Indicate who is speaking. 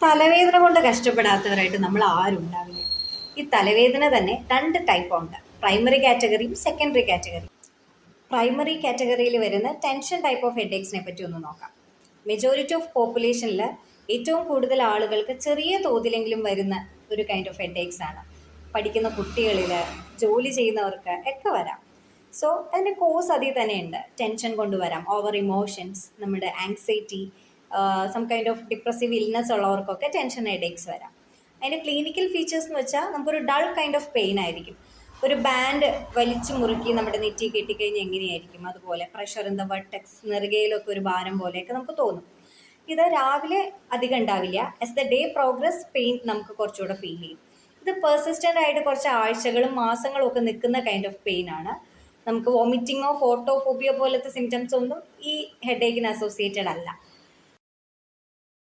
Speaker 1: തലവേദന കൊണ്ട് കഷ്ടപ്പെടാത്തവരായിട്ട് നമ്മൾ ആരും ഉണ്ടാവില്ല. ഈ തലവേദന തന്നെ രണ്ട് ടൈപ്പ് ഉണ്ട്. പ്രൈമറി കാറ്റഗറിയും സെക്കൻഡറി കാറ്റഗറിയും. പ്രൈമറി കാറ്റഗറിയിൽ വരുന്ന ടെൻഷൻ ടൈപ്പ് ഓഫ് ഹെഡേക്സിനെ പറ്റി ഒന്ന് നോക്കാം. മെജോറിറ്റി ഓഫ് പോപ്പുലേഷനിൽ ഏറ്റവും കൂടുതൽ ആളുകൾക്ക് ചെറിയ തോതിലെങ്കിലും വരുന്ന ഒരു കൈൻഡ് ഓഫ് ഹെഡേക്സ് ആണ്. പഠിക്കുന്ന കുട്ടികളിൽ, ജോലി ചെയ്യുന്നവർക്ക് ഒക്കെ വരാം. സോ അതിൻ്റെ കോസ് അതിൽ തന്നെയുണ്ട്. ടെൻഷൻ കൊണ്ടുവരാം, ഓവർ ഇമോഷൻസ്, നമ്മുടെ anxiety, some kind of depressive illness ഉള്ളവർക്കൊക്കെ ടെൻഷൻ ഹെഡേക്സ് വരാം. അതിൻ്റെ ക്ലിനിക്കൽ ഫീച്ചേഴ്സ് എന്ന് വെച്ചാൽ നമുക്കൊരു ഡൾ കൈൻഡ് ഓഫ് പെയിൻ ആയിരിക്കും. ഒരു ബാൻഡ് വലിച്ചു മുറുക്കി നമ്മുടെ നെറ്റി കെട്ടിക്കഴിഞ്ഞാൽ എങ്ങനെയായിരിക്കും, അതുപോലെ പ്രഷർ ഇൻ ദ വെർട്ടെക്സ്, നെറുകയിലൊക്കെ ഒരു ഭാരം പോലെയൊക്കെ നമുക്ക് തോന്നും. ഇത് രാവിലെ അധികം ഉണ്ടാവില്ല. As the day progress pain നമുക്ക് കുറച്ചുകൂടെ ഫീൽ ചെയ്യും. ഇത് പെർസിസ്റ്റൻ്റ് ആയിട്ട് കുറച്ച് ആഴ്ചകളും മാസങ്ങളും ഒക്കെ നിൽക്കുന്ന കൈൻഡ് ഓഫ് പെയിൻ ആണ്. നമുക്ക് വോമിറ്റിങ്ങോ ഫോട്ടോഫോബിയോ പോലത്തെ സിംറ്റംസ് ഒന്നും ഈ ഹെഡേക്കിന് അസോസിയേറ്റഡ് അല്ല.